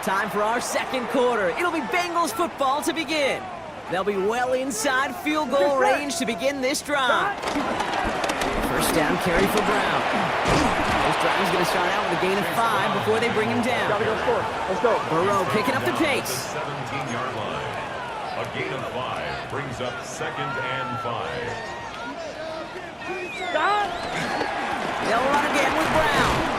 Time for our second quarter. It'll be Bengals football to begin. They'll be well inside field goal range to begin this drive. First down carry for Brown. This drive is going to start out with a gain of 5 before they bring him down. Gotta go score. Let's go. Burrow picking up the pace. 17-yard line. A gain of 5 brings up 2nd and 5. They'll run again with Brown.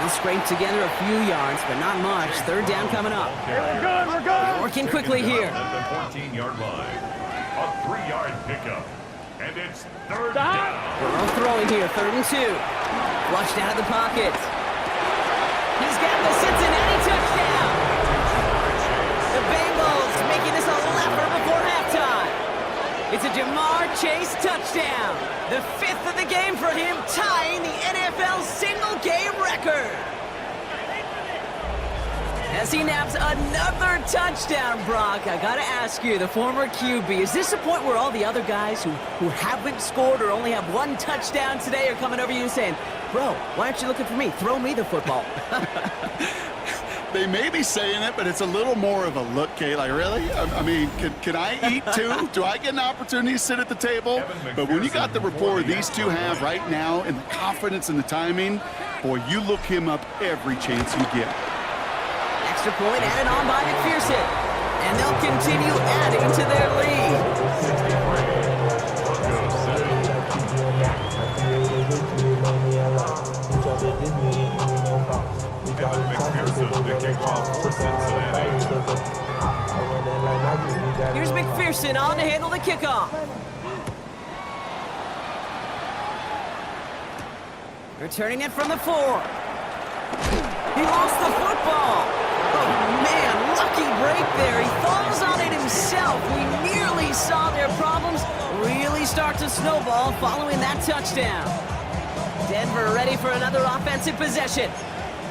He'll scrape together a few yards, but not much. Third down coming up. We're good. Working quickly here. At the 14-yard line. A 3-yard pickup. And it's third down. Burrow throwing here, 3rd and 2. Flushed out of the pocket. He's got the Cincinnati touchdown. The Bengals making this a leper before halftime. It's a Jamar Chase touchdown. The 5th of the game for him, tying the NFL single-game record. As he naps another touchdown, Brock, I gotta ask you, the former QB, is this the point where all the other guys who haven't scored or only have 1 touchdown today are coming over to you saying, bro, why aren't you looking for me? Throw me the football. They may be saying it, but it's a little more of a look, Kate. Like, really? I mean, can I eat too? Do I get an opportunity to sit at the table? But when you got the rapport these two have right now and the confidence and the timing, boy, you look him up every chance you get. Extra point added on by McPherson. And they'll continue adding to their lead. Here's McPherson on to handle the kickoff. Returning it from the 4. He lost the football. Oh, man, lucky break there. He falls on it himself. We nearly saw their problems really start to snowball following that touchdown. Denver ready for another offensive possession.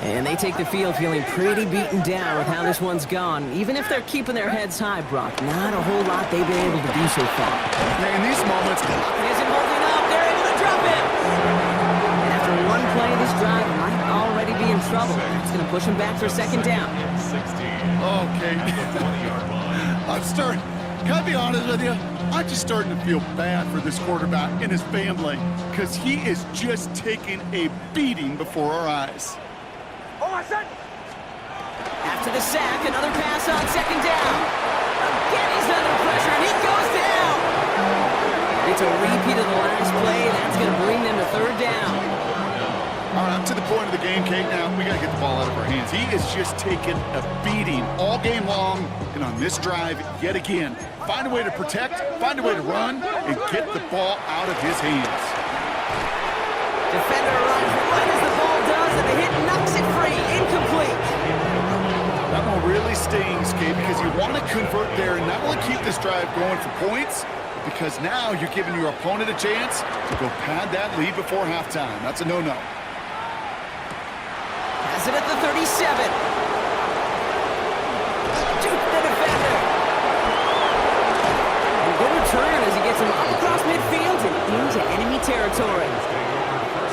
And they take the field feeling pretty beaten down with how this one's gone. Even if they're keeping their heads high, Brock, not a whole lot they've been able to do so far. Yeah, in these moments, Isn't holding up. They're able to drop him. And after one play, this drive might already be in trouble. It's going to push him back for 2nd down. okay. Can I be honest with you? I'm just starting to feel bad for this quarterback and his family because he is just taking a beating before our eyes. After the sack, another pass on 2nd down. Again, he's under pressure, and he goes down. It's a repeat of the last play. That's going to bring them to 3rd down. All right, up to the point of the game, Kate, now we got to get the ball out of our hands. He is just taking a beating all game long, and on this drive, yet again, find a way to protect, find a way to run, and get the ball out of his hands. Defender runs right as the ball does, and the hit knocks it free. Incomplete. That one really stings, Kate, because you want to convert there and not only keep this drive going for points, but because now you're giving your opponent a chance to go pad that lead before halftime. That's a no-no. Has it at the 37. Juke the defender. And good return as he gets him up across midfield and into enemy territory.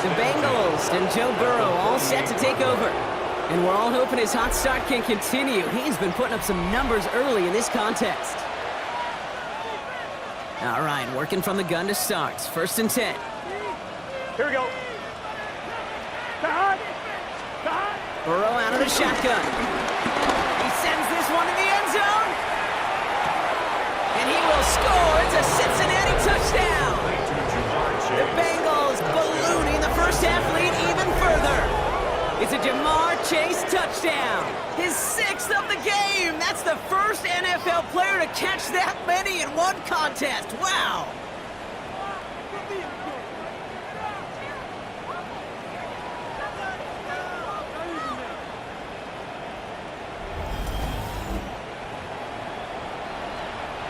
The Bengals and Joe Burrow all set to take over. And we're all hoping his hot start can continue. He's been putting up some numbers early in this contest. All right, working from the gun to start. 1st and 10. Here we go. Burrow out of the shotgun. He sends this one to the end zone. And he will score. It's a Cincinnati touchdown. The Bengals ballooning the first half lead even further. It's a Jamar Chase touchdown. His 6th of the game. That's the first NFL player to catch that many in one contest. Wow.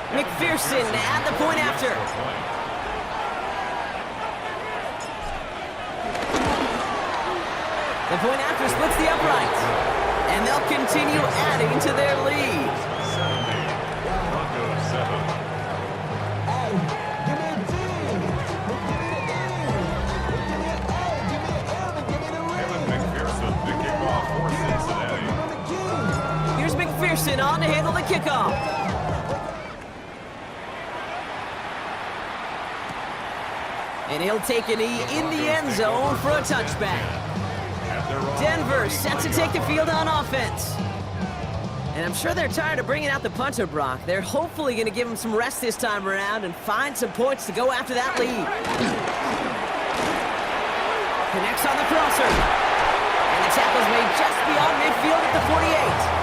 McPherson at the point after. The point after splits the uprights. And they'll continue adding to their lead. Broncos 7. Anderson on to handle the kickoff. And he'll take a knee in the end zone for a touchback. Denver set to take the field on offense. And I'm sure they're tired of bringing out the punter, Brock. They're hopefully going to give him some rest this time around and find some points to go after that lead. Connects on the crosser. And the tackle's made just beyond midfield at the 48.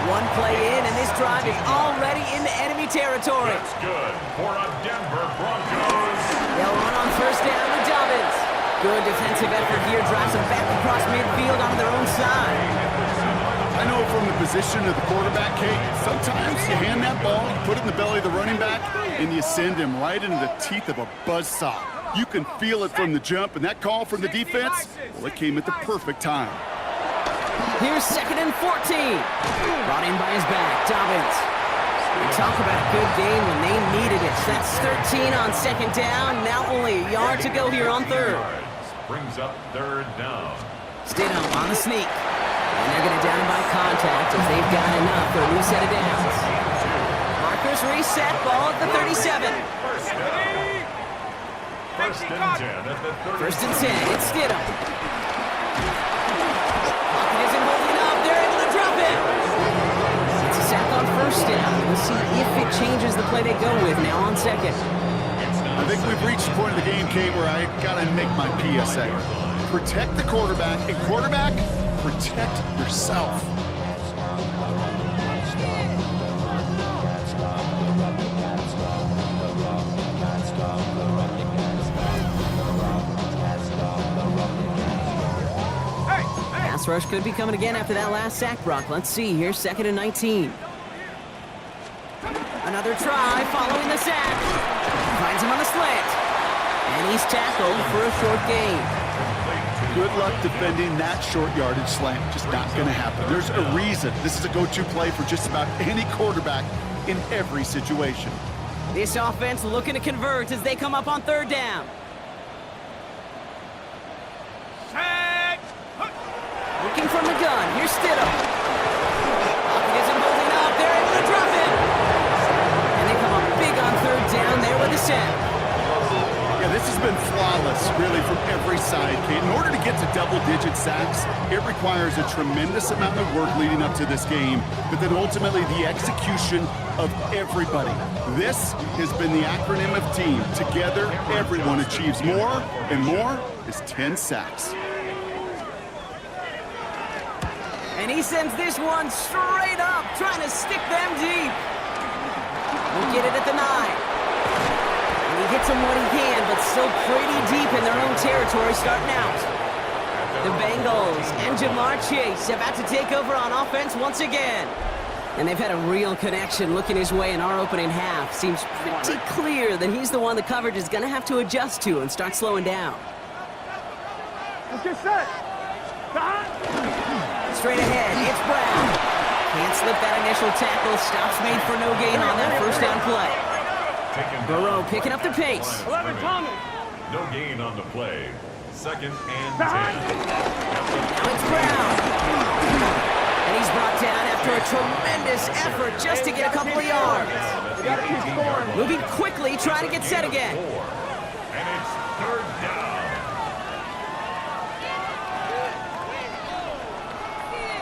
One play in, and this drive is already into enemy territory. That's good for a Denver Broncos. They'll run on first down with Dobbins. Good defensive effort here, drives them back across midfield onto their own side. I know from the position of the quarterback, Kate, sometimes you hand that ball, you put it in the belly of the running back, and you send him right into the teeth of a buzzsaw. You can feel it from the jump, and that call from the defense, well, it came at the perfect time. Here's 2nd and 14. Brought in by his back, Dobbins. We talk about a good game when they needed it. That's 13 on 2nd down. Now only a yard to go here on 3rd. Brings up 3rd down. Stidham on the sneak. And they're going to down him by contact as they've got enough for a new set of downs. Markers reset, ball at the 37. First and 10 at the 37. First and 10, it's Stidham. Pocket isn't holding up, they're able to drop it. It's a sack on first down. We'll see if it changes the play they go with now on 2nd. I think we've reached the point of the game, Kate, where I got to make my PSA. Protect the quarterback, and quarterback, protect yourself. Pass rush could be coming again after that last sack, Brock. Let's see. Here's 2nd and 19. Another try following the sack. Finds him on the slant. And he's tackled for a short gain. Good luck defending that short yardage slant. Just not going to happen. There's a reason this is a go-to play for just about any quarterback in every situation. This offense looking to convert as they come up on 3rd down. Looking from the gun. Here's Stidham. Pocket isn't holding up. They're able to drop it. And they come up big on 3rd down there with the sack. Yeah, this has been flawless, really, from every side, Kate. In order to get to double-digit sacks, it requires a tremendous amount of work leading up to this game, but then ultimately the execution of everybody. This has been the acronym of team. Together, everyone achieves more, and more is 10 sacks. And he sends this one straight up, trying to stick them deep. We'll get it at the 9. And he gets them what he can, but still pretty deep in their own territory starting out. The Bengals and Jamar Chase about to take over on offense once again. And they've had a real connection looking his way in our opening half. Seems pretty clear that he's the one the coverage is going to have to adjust to and start slowing down. Let's get set. Straight ahead, it's Brown. Can't slip that initial tackle. Stops made for no gain on that first down play. Burrow picking up the pace. 11, Thomas. No gain on the play. 2nd and 10. Now it's Brown. And he's brought down after a tremendous effort just to get a couple of yards. Moving quickly, trying to get set again. And it's 3rd down.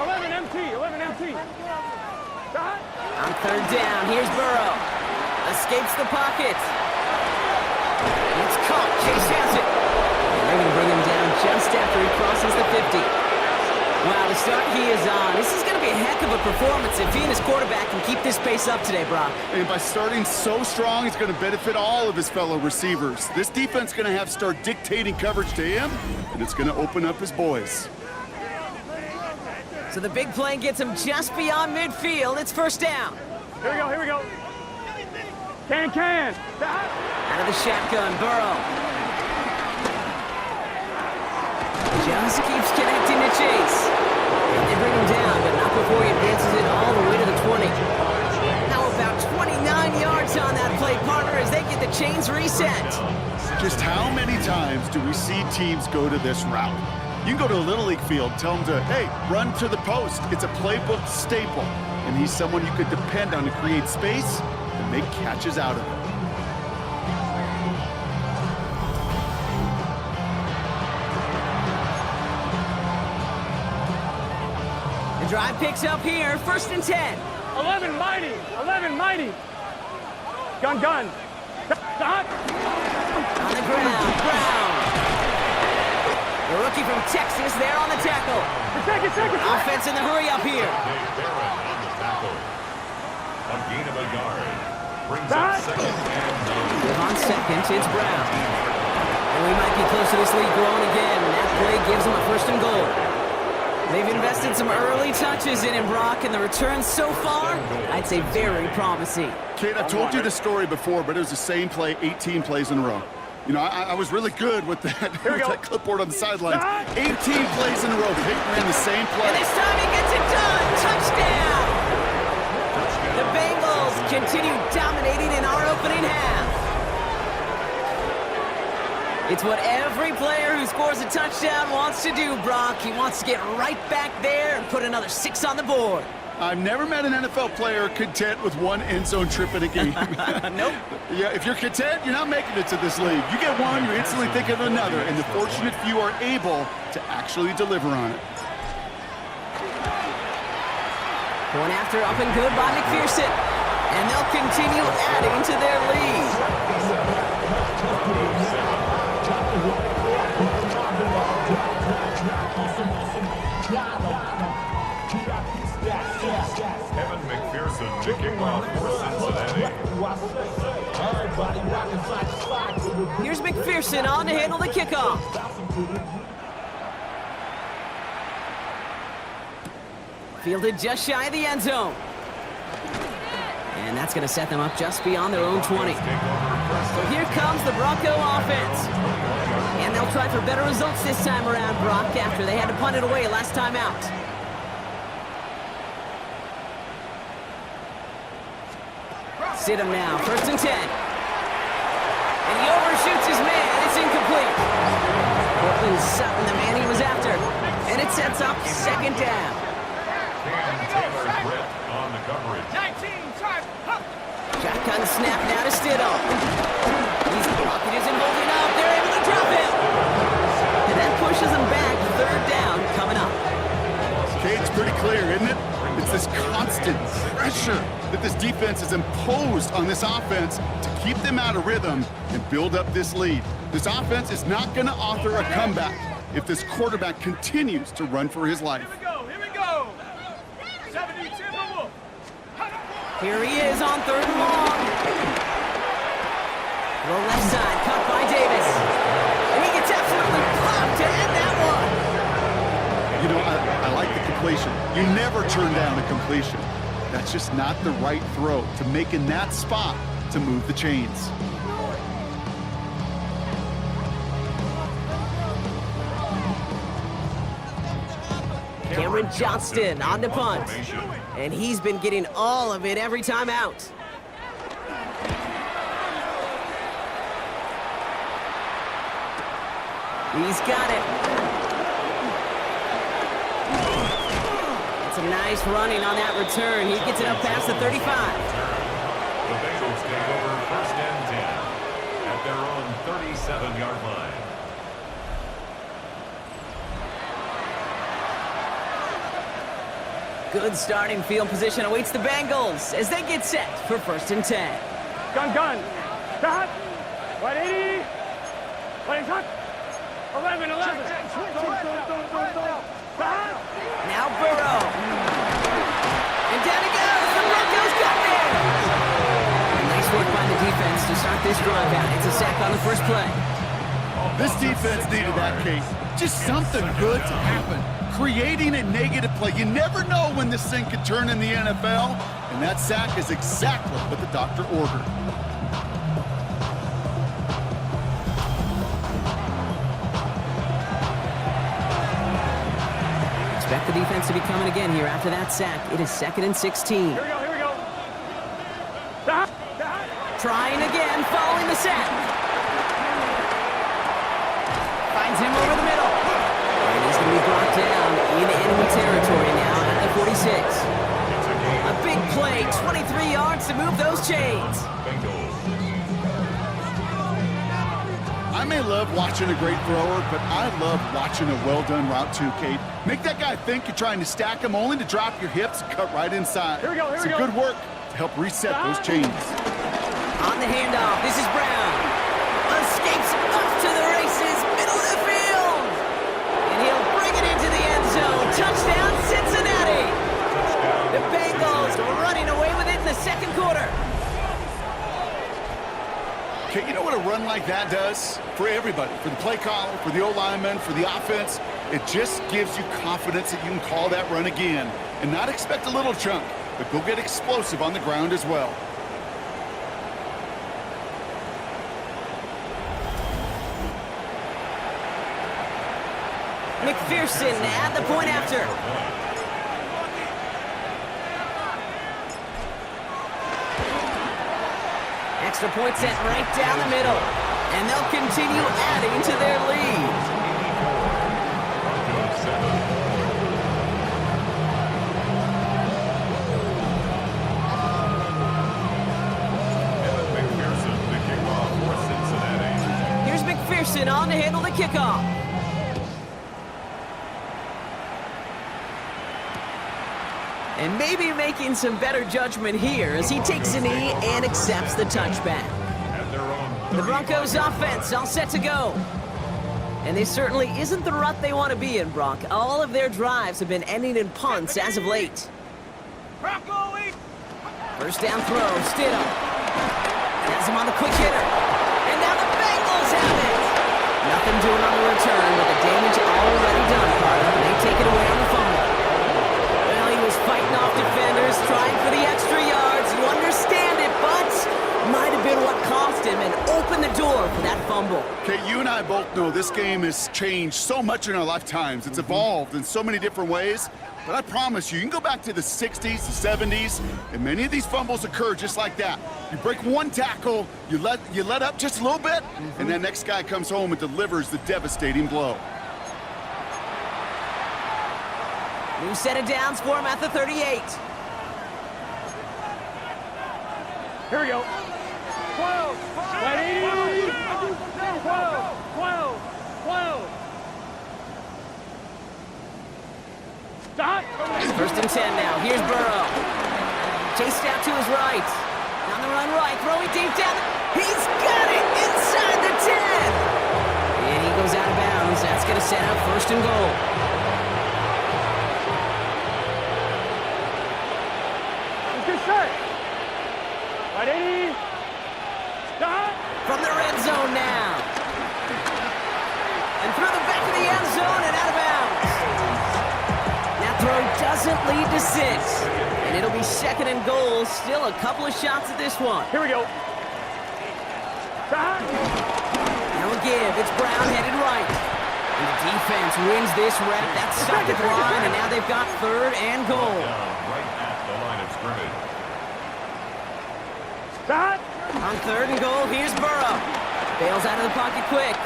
11 MT. On 3rd down, here's Burrow. Escapes the pocket. It's caught. Chase has it. And they're going to bring him down just after he crosses the 50. Wow, the start he is on. This is going to be a heck of a performance if he and his quarterback can keep this pace up today, Brock. And by starting so strong, he's going to benefit all of his fellow receivers. This defense is going to have to start dictating coverage to him, and it's going to open up his boys. So the big play gets him just beyond midfield. It's 1st down. Here we go. Can. Out of the shotgun, Burrow. Just keeps connecting to Chase. And they bring him down, but not before he advances it all the way to the 20. Now about 29 yards on that play, partner, as they get the chains reset. Just how many times do we see teams go to this route? You can go to a Little League field, tell him to, hey, run to the post. It's a playbook staple. And he's someone you could depend on to create space and make catches out of it. The drive picks up here, 1st and 10. 11 mighty. 11 mighty. Gun. Stop. On the ground, Brown. The rookie from Texas there on the tackle. Second. Offense in the hurry up here. Barron on the tackle. A gain of a yard. Brings up 2nd and 9. On 2nd, it's Brown. And we might be close to this lead growing again. That play gives him a 1st and goal. They've invested some early touches in him, Brock, and the returns so far, I'd say very promising. Kate, I've told you this story before, but it was the same play 18 plays in a row. You know, I was really good with that, clipboard on the sidelines. 18 plays in a row. Peyton ran the same play. And this time he gets it done. Touchdown! The Bengals continue dominating in our opening half. It's what every player who scores a touchdown wants to do, Brock. He wants to get right back there and put another 6 on the board. I've never met an NFL player content with one end zone trip in a game. Nope. Yeah, if you're content, you're not making it to this league. You get one, you're instantly thinking of another, and the fortunate few are able to actually deliver on it. Going after up and good by McPherson. And they'll continue adding to their lead. Kevin McPherson to kick off for Cincinnati. Here's McPherson on to handle the kickoff. Fielded just shy of the end zone. And that's going to set them up just beyond their own 20. So here comes the Bronco offense. And they'll try for better results this time around, Brock, after they had to punt it away last time out. Sit him now, 1st and 10. And he overshoots his man. It's incomplete. Portland Sutton, the man he was after. And it sets up 2nd down. Cam Taylor's grip on the coverage. 19, charge. Shotgun snap now to Stidham. He's pocket isn't holding up. They're able to drop him. And that pushes them back. 3rd down coming up. Okay, it's pretty clear, isn't it? It's this constant pressure that this defense has imposed on this offense to keep them out of rhythm and build up this lead. This offense is not going to author a comeback if this quarterback continues to run for his life. Here we go. 70 Timberwolf. Here he is on 3rd and long. The left side, cut by Davis. And he gets absolutely popped to end that one. You know, I like the completion. You never turn down a completion. That's just not the right throw to make in that spot to move the chains. Cameron Johnston on the punt. And he's been getting all of it every time out. He's got it. It's a nice running on that return. He gets it up past the 35. The Bengals take over 1st and 10 at their own 37-yard line. Good starting field position awaits the Bengals as they get set for 1st and 10. Gun. Stop. 180. 180. 11. Stop. Now Burrow. And down he goes. The Broncos got there. Nice work by the defense to start this drive out. It's a sack on the 1st play. This defense needed that, Kate. Just something good to happen. Creating a negative play. You never know when this thing could turn in the NFL, and that sack is exactly what the doctor ordered. Expect the defense to be coming again here after that sack. It is 2nd and 16. Here we go. Stop. Trying again, following the sack. Finds him over the middle. And he's enemy territory now at the 46. It's a game. A big play, 23 yards to move those chains. Bengals. I may love watching a great thrower, but I love watching a well-done route too, Kate. Make that guy think you're trying to stack him only to drop your hips and cut right inside. Here we go, here it's we a go. good work to help reset those chains. On the handoff, this is Brown. Escapes up to the races, middle of the field. And he'll bring it into the end zone. Touchdown, Cincinnati. The Bengals running away with it in the second quarter. Okay, you know what a run like that does? For everybody, for the play caller, for the O-lineman, for the offense, it just gives you confidence that you can call that run again and not expect a little chunk, but go get explosive on the ground as well. McPherson at the point after. Extra point sent right down the middle. And they'll continue adding to their lead. Broncos 7. Evan McPherson, the kickoff for Cincinnati. Here's McPherson on to handle the kickoff. And maybe making some better judgment here as he takes a knee and accepts the touchback. At their own The Broncos offense all set to go. And this certainly isn't the rut they want to be in, Brock. All of their drives have been ending in punts as of late. First down throw, Stidham. Has him on the quick hitter. And now the Bengals have it. Nothing doing on the return, but the damage already done, Carter. They take it away on the fumble. Well, he was fighting off defenders, trying for the extra yards. You understand it, but might have been what cost him and opened the door for that fumble. Okay, you and I both know this game has changed so much in our lifetimes. It's evolved in so many different ways. But I promise you, you can go back to the 60s, the 70s, and many of these fumbles occur just like that. You break one tackle, you let up just a little bit, and that next guy comes home and delivers the devastating blow. New set of downs for him at the 38. Here we go. 12. 12. 12. 12. Stop. First and 10 now. Here's Burrow. Chased out to his right. On the run right. Throwing deep down. He's got it inside the 10. And he goes out of bounds. That's going to set up first and goal. Good shot. 180. Stop. From the red zone now. And through the back of the end zone and out of bounds. That throw doesn't lead to 6. And it'll be second and goal. Still a couple of shots at this one. Here we go. Stop. Now again, it's Brown headed right. And the defense wins this rep. That's second line, and now they've got third and goal. Down right at the line of scrimmage. Stop. On third and goal, here's Burrow. Bails out of the pocket quick.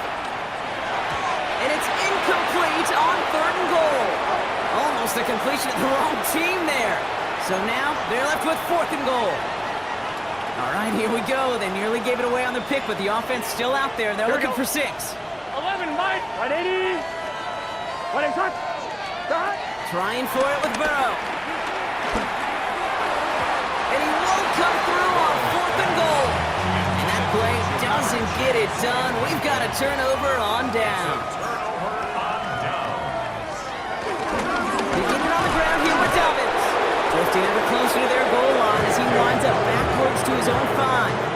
And it's incomplete on third and goal. Almost a completion of the wrong team there. So now they're left with fourth and goal. All right, here we go. They nearly gave it away on the pick, but the offense still out there. They're looking for 6. 11, Mike. 180. 180. Stop. Trying for it with Burrow. And he won't come through on fourth and goal. And that play doesn't get it done. We've got a turnover on down. They get it on the ground here with Dobbins. Drifting ever closer to their goal line as he winds up backwards to his own 5.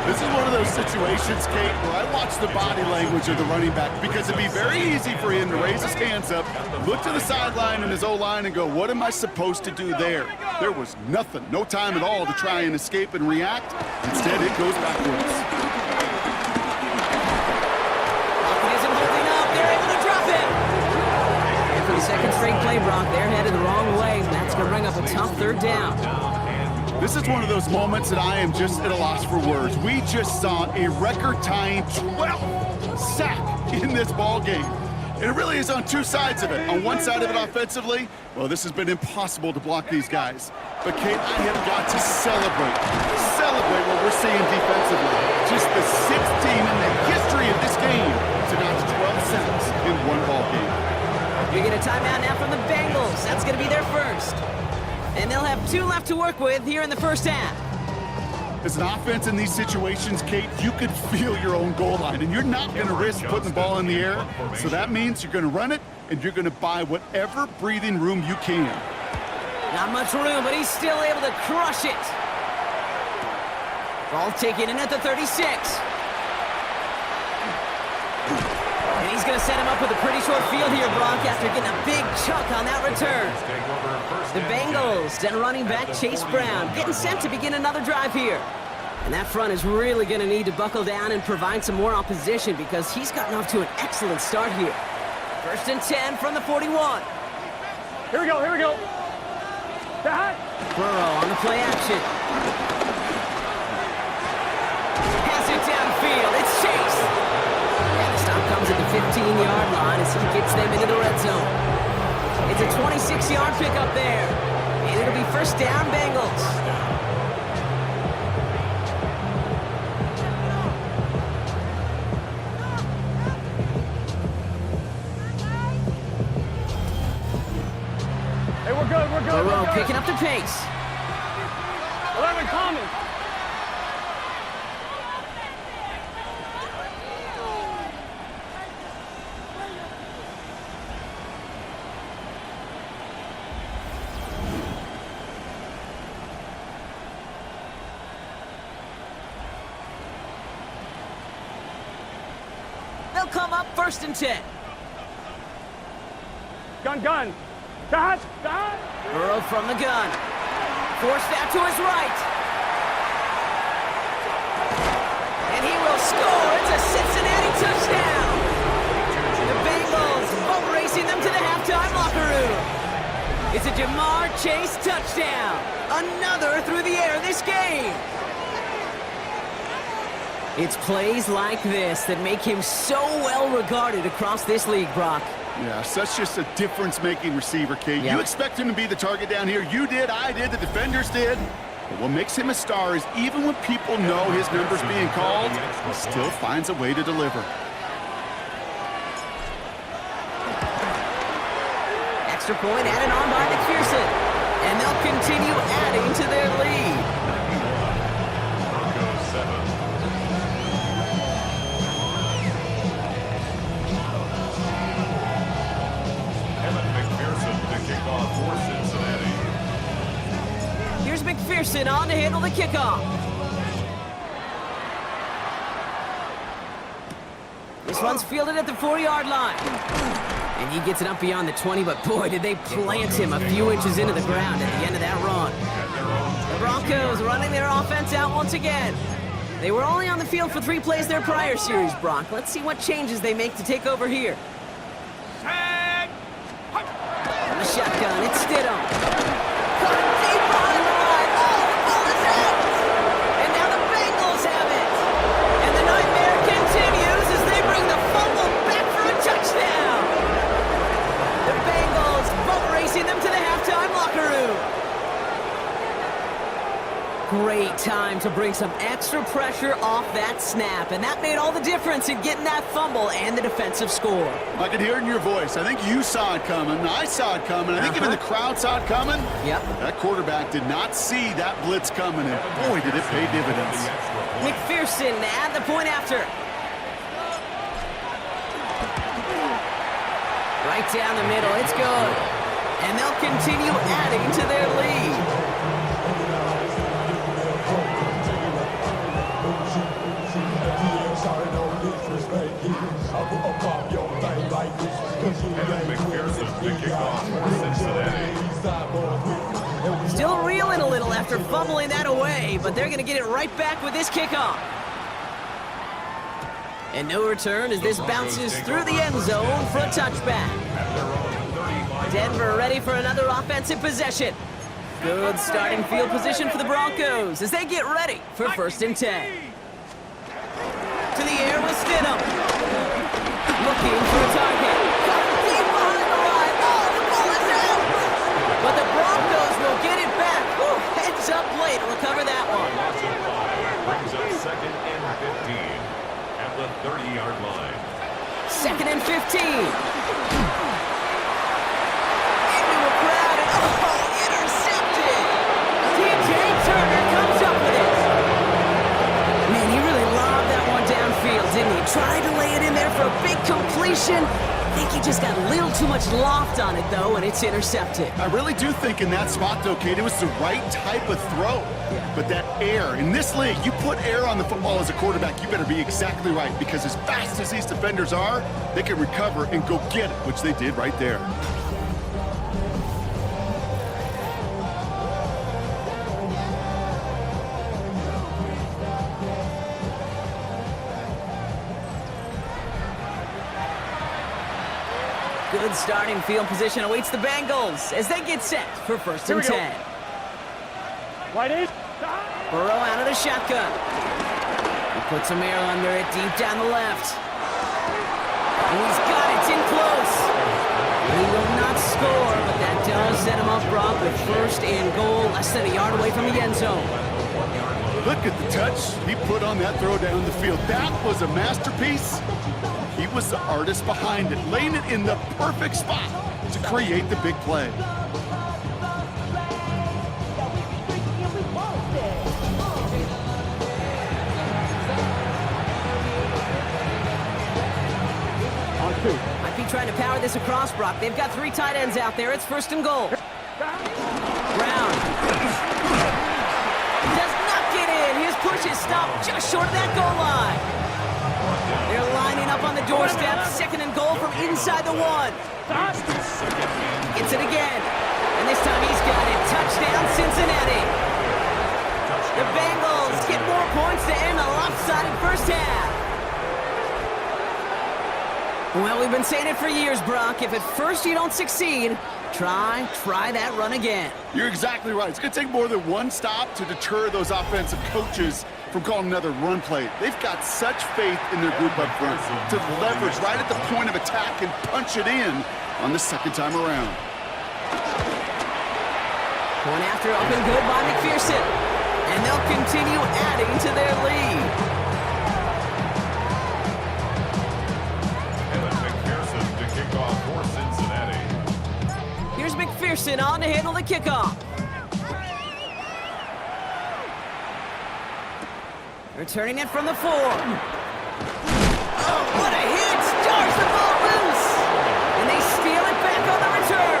This is one of those situations, Kate, where I watch the body language of the running back because it'd be very easy for him to raise his hands up, look to the sideline and his O-line and go, what am I supposed to do there? There was nothing, no time at all to try and escape and react. Instead, it goes backwards. Lockett isn't holding up. They're able to drop it. And for the second straight play, Brock, they're headed the wrong way. That's going to bring up a tough third down. This is one of those moments that I am just at a loss for words. We just saw a record-tying 12th sack in this ball game. It really is on two sides of it. On one side of it offensively, well, this has been impossible to block these guys. But, Kate, I have got to celebrate what we're seeing defensively. Just the sixth team in the history of this game to notch 12 sacks in one ball game. You get a timeout now from the Bengals. That's going to be their first. And they'll have 2 left to work with here in the first half. As an offense in these situations, Kate, you could feel your own goal line, and you're not going to risk putting the ball in the air. So that means you're going to run it, and you're going to buy whatever breathing room you can. Not much room, but he's still able to crush it. Ball taken in at the 36. And he's going to set him up with a pretty short field here, Brock, after getting a big chunk on that return. The Bengals and running back Chase Brown getting sent to begin another drive here. And that front is really going to need to buckle down and provide some more opposition because he's gotten off to an excellent start here. 1st and 10 from the 41. Here we go. That. Burrow on the play action. Pass it downfield. It's Chase. And the stop comes at the 15-yard line as he gets them into the red zone. It's a 26-yard pickup there. And it'll be first down, Bengals. Hey, we're good. Burrow picking up the pace. 11 coming. They'll come up 1st and 10. Gun. That. Burrow from the gun. Forced out to his right. And he will score. It's a Cincinnati touchdown. The Bengals boat racing them to the halftime locker room. It's a Jamar Chase touchdown. Another through the air this game. It's plays like this that make him so well regarded across this league, Brock. Yeah, such just a difference-making receiver, Kate. Yep. You expect him to be the target down here. You did, I did, the defenders did. But what makes him a star is even when people know his number's being called, he still finds a way to deliver. Extra point added on by McPherson. And they'll continue adding to their lead. Broncos 7. For Cincinnati. Here's McPherson on to handle the kickoff. This one's fielded at the 4-yard line. And he gets it up beyond the 20, but boy, did they plant him a few inches into the ground at the end of that run. The Broncos running their offense out once again. They were only on the field for 3 plays their prior series, Brock. Let's see what changes they make to take over here. On the shotgun, it's Stidham. Caught deep on the line. Oh, the ball is out! And now the Bengals have it. And the nightmare continues as they bring the fumble back for a touchdown. The Bengals boat racing them to the halftime locker room. Great time to bring some extra pressure off that snap, and that made all the difference in getting that fumble and the defensive score. I could hear it in your voice. I think you saw it coming. I saw it coming. I think even the crowd saw it coming. Yep. That quarterback did not see that blitz coming, and boy, did it pay dividends. McPherson at the point after. Right down the middle, it's good. And they'll continue adding to their lead. Still reeling a little after fumbling that away, but they're going to get it right back with this kickoff. And no return as this bounces through the end zone for a touchback. Denver ready for another offensive possession. Good starting field position for the Broncos as they get ready for 1st and 10. To the air with Stidham. Looking for a target. 30-yard line. 2nd and 15. Into a crowd and intercepted. DJ Turner comes up with it. Man, he really lobbed that one downfield, didn't he? Tried to lay it in there for a big completion. I think he just got a little too much loft on it, though, and it's intercepted. I really do think in that spot, though, Kate, it was the right type of throw. Yeah. But that air, in this league, you put air on the football as a quarterback, you better be exactly right, because as fast as these defenders are, they can recover and go get it, which they did right there. Good starting field position awaits the Bengals as they get set for 1st and 10. Burrow out of the shotgun. He puts some air under it deep down the left. And he's got it. It's in close. He will not score, but that does set him up, Brock, with 1st and goal, less than a yard away from the end zone. Look at the touch he put on that throw down the field. That was a masterpiece. He was the artist behind it, laying it in the perfect spot to create the big play. Might be trying to power this across, Brock. They've got 3 tight ends out there. It's 1st and goal. Brown. Does not get in. His push is stopped just short of that goal line. They're lining up on the doorstep. 2nd and goal from inside the 1. Gets it again. And this time he's got it. Touchdown, Cincinnati. The Bengals get more points to end a lopsided first half. Well, we've been saying it for years, Brock. If at first you don't succeed, try that run again. You're exactly right. It's going to take more than one stop to deter those offensive coaches from calling another run play. They've got such faith in their group up front to leverage right at the point of attack and punch it in on the 2nd time around. Going after open good by McPherson. And they'll continue adding to their lead. McPherson to kick off for Cincinnati. Here's McPherson on to handle the kickoff. Returning it from the 4. Oh, what a hit! Stars the ball loose! And they steal it back on the return.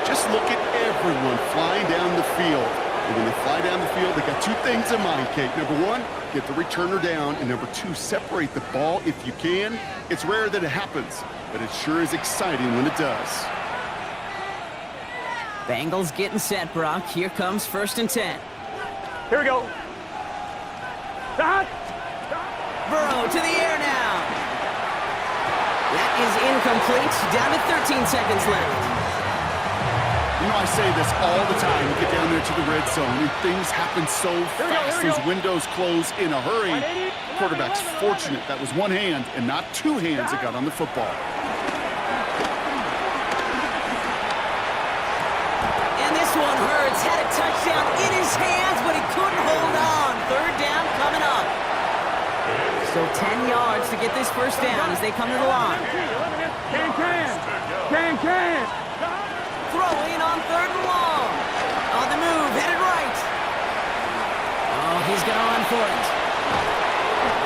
Just look at everyone flying down the field. And when they fly down the field, they got 2 things in mind, Kate. Number 1, get the returner down. And number 2, separate the ball if you can. It's rare that it happens, but it sure is exciting when it does. Bengals getting set, Brock. Here comes 1st and 10. Here we go. Burrow to the air now. That is incomplete. Down to 13 seconds left. You know, I say this all the time. You get down there to the red zone, and things happen so fast. Those windows close in a hurry. The quarterback's fortunate. That was 1 hand and not 2 hands that got on the football. And this one hurts. Had a touchdown in his hands, but he couldn't hold on. 3rd down coming up. So 10 yards to get this 1st down as they come to the line. Can. Throwing on 3rd and long. On the move, headed right. Oh, he's going to run for it.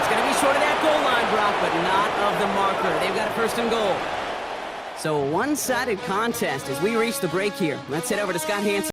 It's going to be short of that goal line, Brock, but not of the marker. They've got a 1st and goal. So a one-sided contest as we reach the break here. Let's head over to Scott Hansen.